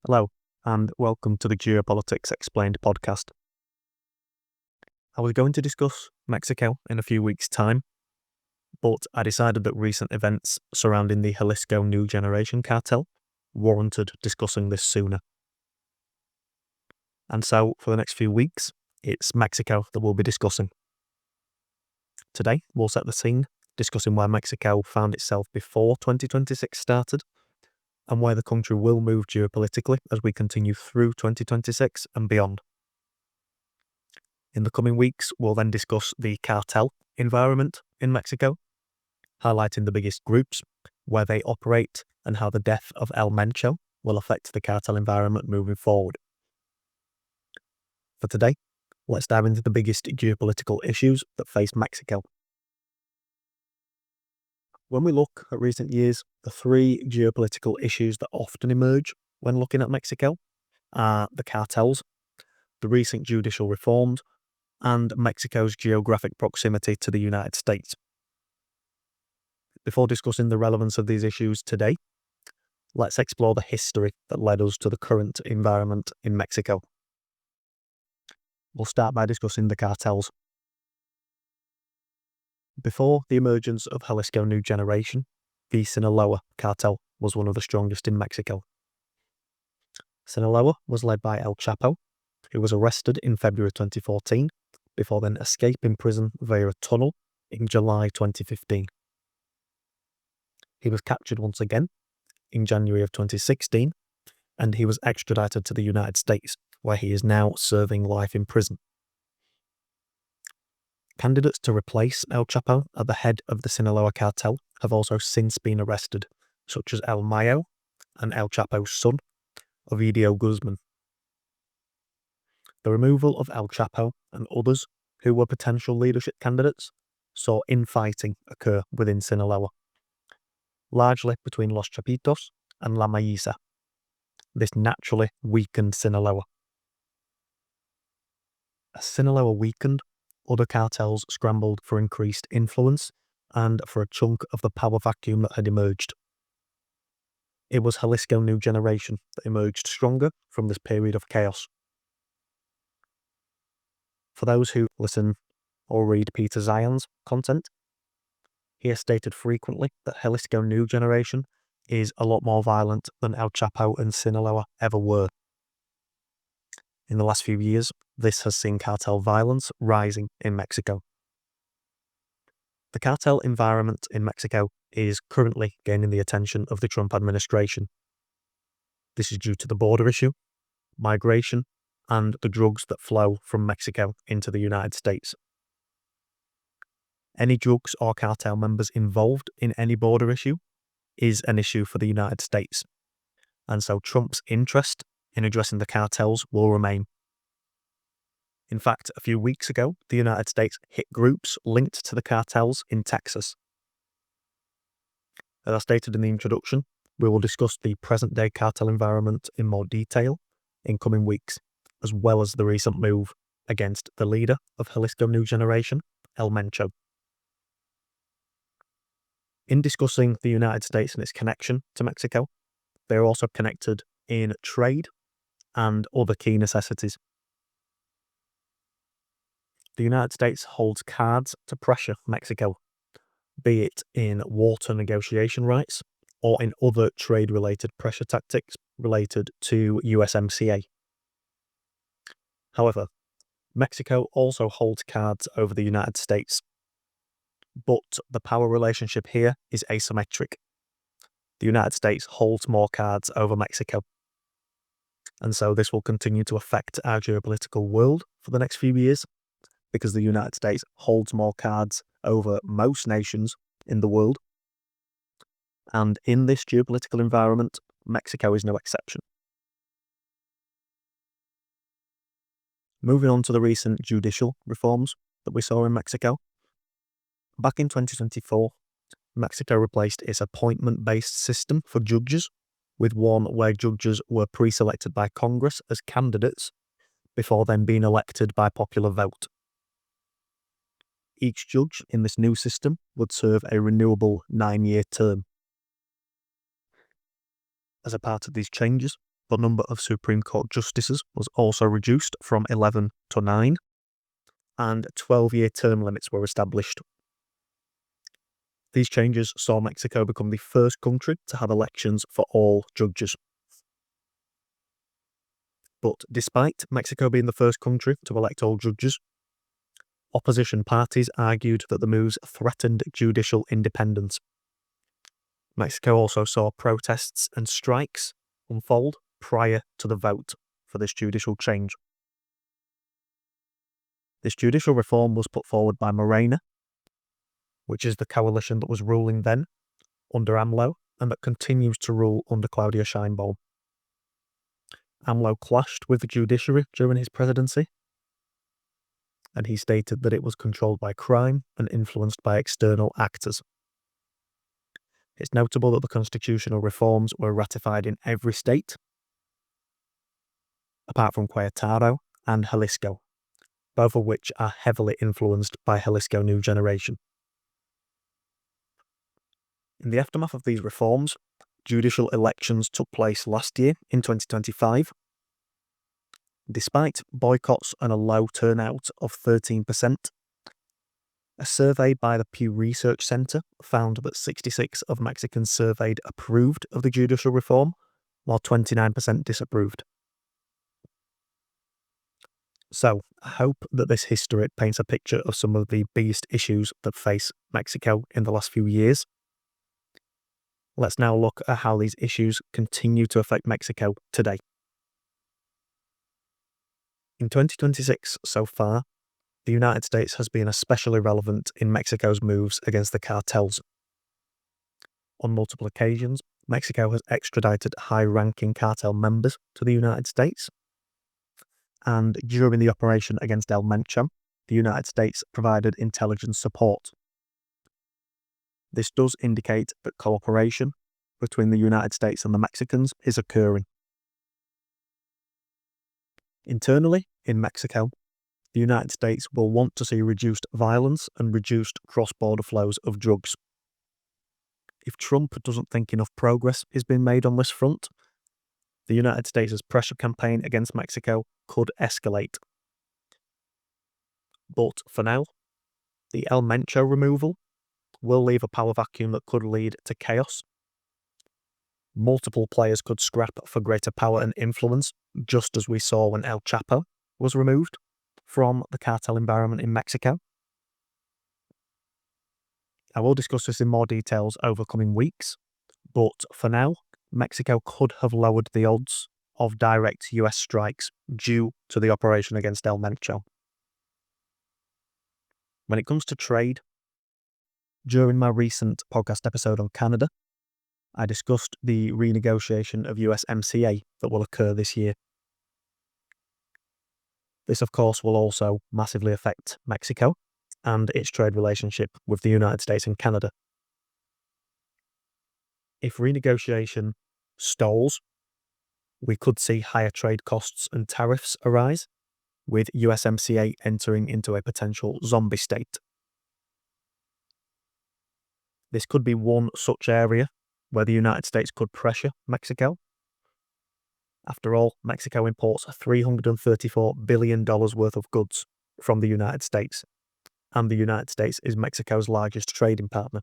Hello, and welcome to the Geopolitics Explained podcast. I was going to discuss Mexico in a few weeks' time, but I decided that recent events surrounding the Jalisco New Generation cartel warranted discussing this sooner. And so, for the next few weeks, it's Mexico that we'll be discussing. Today, we'll set the scene, discussing where Mexico found itself before 2026 started, and where the country will move geopolitically as we continue through 2026 and beyond. In the coming weeks, we'll then discuss the cartel environment in Mexico, highlighting the biggest groups, where they operate, and how the death of El Mencho will affect the cartel environment moving forward. For today, let's dive into the biggest geopolitical issues that face Mexico. When we look at recent years, the three geopolitical issues that often emerge when looking at Mexico are the cartels, the recent judicial reforms, and Mexico's geographic proximity to the United States. Before discussing the relevance of these issues today, let's explore the history that led us to the current environment in Mexico. We'll start by discussing the cartels. Before the emergence of Jalisco New Generation, the Sinaloa cartel was one of the strongest in Mexico. Sinaloa was led by El Chapo, who was arrested in February 2014, before then escaping prison via a tunnel in July 2015. He was captured once again in January of 2016, and he was extradited to the United States, where he is now serving life in prison. Candidates to replace El Chapo at the head of the Sinaloa cartel have also since been arrested, such as El Mayo and El Chapo's son, Ovidio Guzman. The removal of El Chapo and others who were potential leadership candidates saw infighting occur within Sinaloa, largely between Los Chapitos and La Maíza. This naturally weakened Sinaloa. As Sinaloa weakened, other cartels scrambled for increased influence and for a chunk of the power vacuum that had emerged. It was Jalisco New Generation that emerged stronger from this period of chaos. For those who listen or read Peter Zion's content, he has stated frequently that Jalisco New Generation is a lot more violent than El Chapo and Sinaloa ever were. In the last few years, this has seen cartel violence rising in Mexico. The cartel environment in Mexico is currently gaining the attention of the Trump administration. This is due to the border issue, migration, and the drugs that flow from Mexico into the United States. Any drugs or cartel members involved in any border issue is an issue for the United States, and so Trump's interest in addressing the cartels will remain. In fact, a few weeks ago, the United States hit groups linked to the cartels in Texas. As I stated in the introduction, we will discuss the present-day cartel environment in more detail in coming weeks, as well as the recent move against the leader of Jalisco New Generation, El Mencho. In discussing the United States and its connection to Mexico, they are also connected in trade and other key necessities. The United States holds cards to pressure Mexico, be it in water negotiation rights or in other trade-related pressure tactics related to USMCA. However, Mexico also holds cards over the United States, but the power relationship here is asymmetric. The United States holds more cards over Mexico, and so this will continue to affect our geopolitical world for the next few years, because the United States holds more cards over most nations in the world. And in this geopolitical environment, Mexico is no exception. Moving on to the recent judicial reforms that we saw in Mexico. Back in 2024, Mexico replaced its appointment-based system for judges with one where judges were pre-selected by Congress as candidates before then being elected by popular vote. Each judge in this new system would serve a renewable 9-year term. As a part of these changes, the number of Supreme Court justices was also reduced from 11 to 9, and 12-year term limits were established. These changes saw Mexico become the first country to have elections for all judges. But despite Mexico being the first country to elect all judges, opposition parties argued that the moves threatened judicial independence. Mexico also saw protests and strikes unfold prior to the vote for this judicial change. This judicial reform was put forward by Morena, which is the coalition that was ruling then under AMLO and that continues to rule under Claudia Sheinbaum. AMLO clashed with the judiciary during his presidency, and he stated that it was controlled by crime and influenced by external actors. It's notable that the constitutional reforms were ratified in every state, apart from Querétaro and Jalisco, both of which are heavily influenced by Jalisco New Generation. In the aftermath of these reforms, judicial elections took place last year in 2025. Despite boycotts and a low turnout of 13%, a survey by the Pew Research Center found that 66 of Mexicans surveyed approved of the judicial reform, while 29% disapproved. So, I hope that this history paints a picture of some of the biggest issues that face Mexico in the last few years. Let's now look at how these issues continue to affect Mexico today. In 2026 so far, the United States has been especially relevant in Mexico's moves against the cartels. On multiple occasions, Mexico has extradited high-ranking cartel members to the United States, and during the operation against El Mencho, the United States provided intelligence support. This does indicate that cooperation between the United States and the Mexicans is occurring. Internally, in Mexico, the United States will want to see reduced violence and reduced cross-border flows of drugs. If Trump doesn't think enough progress is being made on this front, the United States' pressure campaign against Mexico could escalate. But for now, the El Mencho removal will leave a power vacuum that could lead to chaos. Multiple players could scrap for greater power and influence, just as we saw when El Chapo was removed from the cartel environment in Mexico. I will discuss this in more details over coming weeks, but for now, Mexico could have lowered the odds of direct US strikes due to the operation against El Mencho. When it comes to trade, during my recent podcast episode on Canada, I discussed the renegotiation of USMCA that will occur this year. This, of course, will also massively affect Mexico and its trade relationship with the United States and Canada. If renegotiation stalls, we could see higher trade costs and tariffs arise, with USMCA entering into a potential zombie state. This could be one such area where the United States could pressure Mexico. After all, Mexico imports $334 billion worth of goods from the United States, and the United States is Mexico's largest trading partner.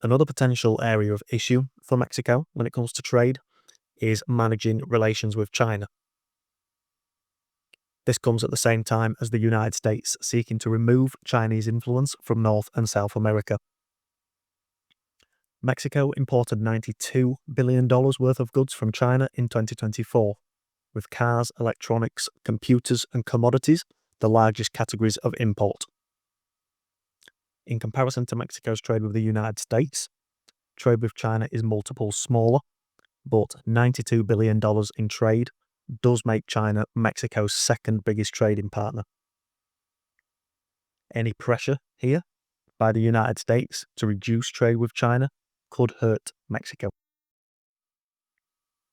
Another potential area of issue for Mexico when it comes to trade is managing relations with China. This comes at the same time as the United States seeking to remove Chinese influence from North and South America. Mexico imported $92 billion worth of goods from China in 2024, with cars, electronics, computers, and commodities the largest categories of import. In comparison to Mexico's trade with the United States, trade with China is multiples smaller, but $92 billion in trade does make China Mexico's second biggest trading partner. Any pressure here by the United States to reduce trade with China could hurt Mexico.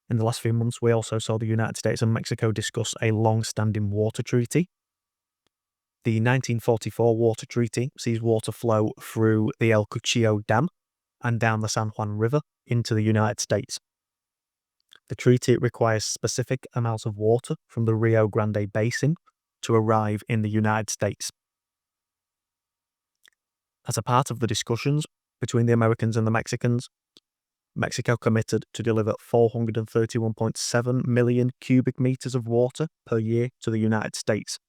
In the last few months, we also saw the United States and Mexico discuss a long-standing water treaty. The 1944 water treaty sees water flow through the El Cuchillo Dam and down the San Juan River into the United States. The treaty requires specific amounts of water from the Rio Grande Basin to arrive in the United States. As a part of the discussions between the Americans and the Mexicans, Mexico committed to deliver 431.7 million cubic meters of water per year to the United States.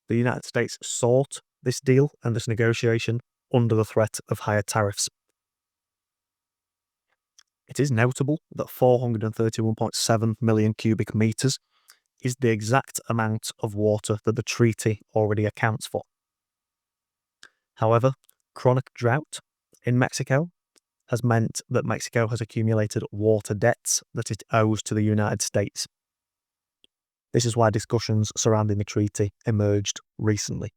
The United States sought this deal and this negotiation under the threat of higher tariffs. It is notable that 431.7 million cubic meters is the exact amount of water that the treaty already accounts for. However, chronic drought in Mexico has meant that Mexico has accumulated water debts that it owes to the United States. This is why discussions surrounding the treaty emerged recently.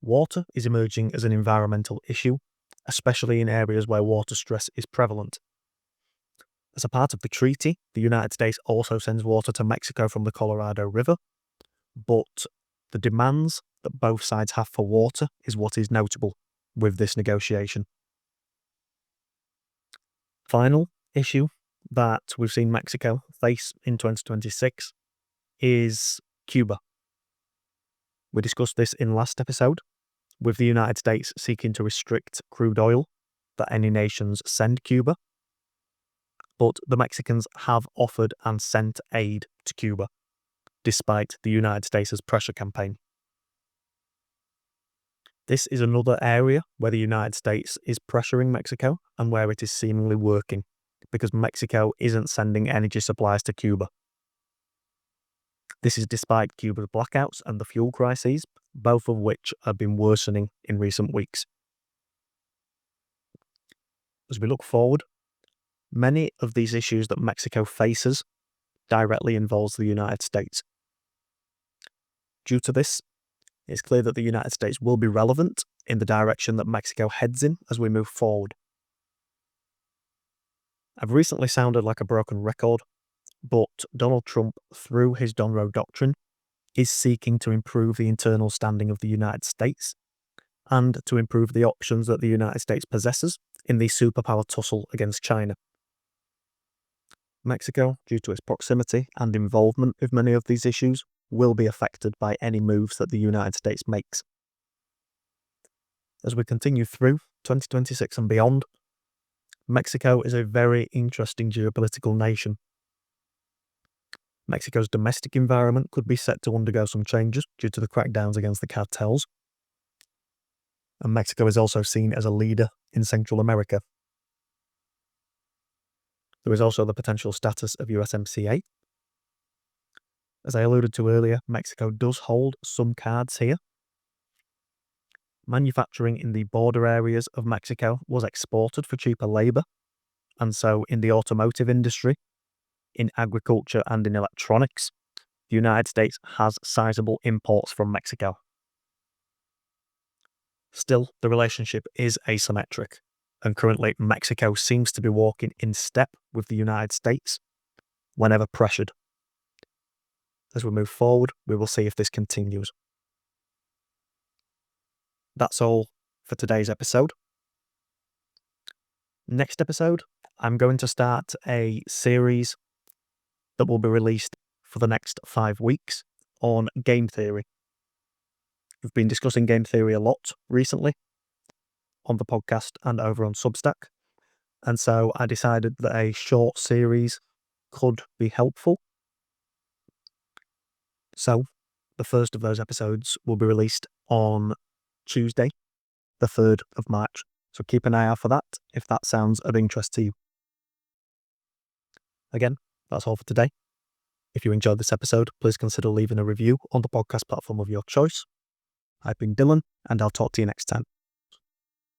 Water is emerging as an environmental issue, especially in areas where water stress is prevalent. As a part of the treaty, the United States also sends water to Mexico from the Colorado River, but the demands that both sides have for water is what is notable with this negotiation. Final issue that we've seen Mexico face in 2026 is Cuba. We discussed this in last episode, with the United States seeking to restrict crude oil that any nations send Cuba, but the Mexicans have offered and sent aid to Cuba, despite the United States' pressure campaign. This is another area where the United States is pressuring Mexico and where it is seemingly working, because Mexico isn't sending energy supplies to Cuba. This is despite Cuba's blackouts and the fuel crises, both of which have been worsening in recent weeks. As we look forward, many of these issues that Mexico faces directly involves the United States. Due to this, it's clear that the United States will be relevant in the direction that Mexico heads in as we move forward. I've recently sounded like a broken record, but Donald Trump, through his Donroe Doctrine, is seeking to improve the internal standing of the United States and to improve the options that the United States possesses in the superpower tussle against China. Mexico, due to its proximity and involvement with many of these issues, will be affected by any moves that the United States makes. As we continue through 2026 and beyond, Mexico is a very interesting geopolitical nation. Mexico's domestic environment could be set to undergo some changes due to the crackdowns against the cartels, and Mexico is also seen as a leader in Central America. There is also the potential status of USMCA. As I alluded to earlier, Mexico does hold some cards here. Manufacturing in the border areas of Mexico was exported for cheaper labour, and so in the automotive industry, in agriculture and in electronics, the United States has sizable imports from Mexico. Still, the relationship is asymmetric, and currently Mexico seems to be walking in step with the United States whenever pressured. As we move forward, we will see if this continues. That's all for today's episode. Next episode, I'm going to start a series that will be released for the next 5 weeks on game theory. We've been discussing game theory a lot recently on the podcast and over on Substack, and so I decided that a short series could be helpful. So, the first of those episodes will be released on Tuesday, the 3rd of March. So keep an eye out for that if that sounds of interest to you. Again, that's all for today. If you enjoyed this episode, please consider leaving a review on the podcast platform of your choice. I've been Dylan, and I'll talk to you next time.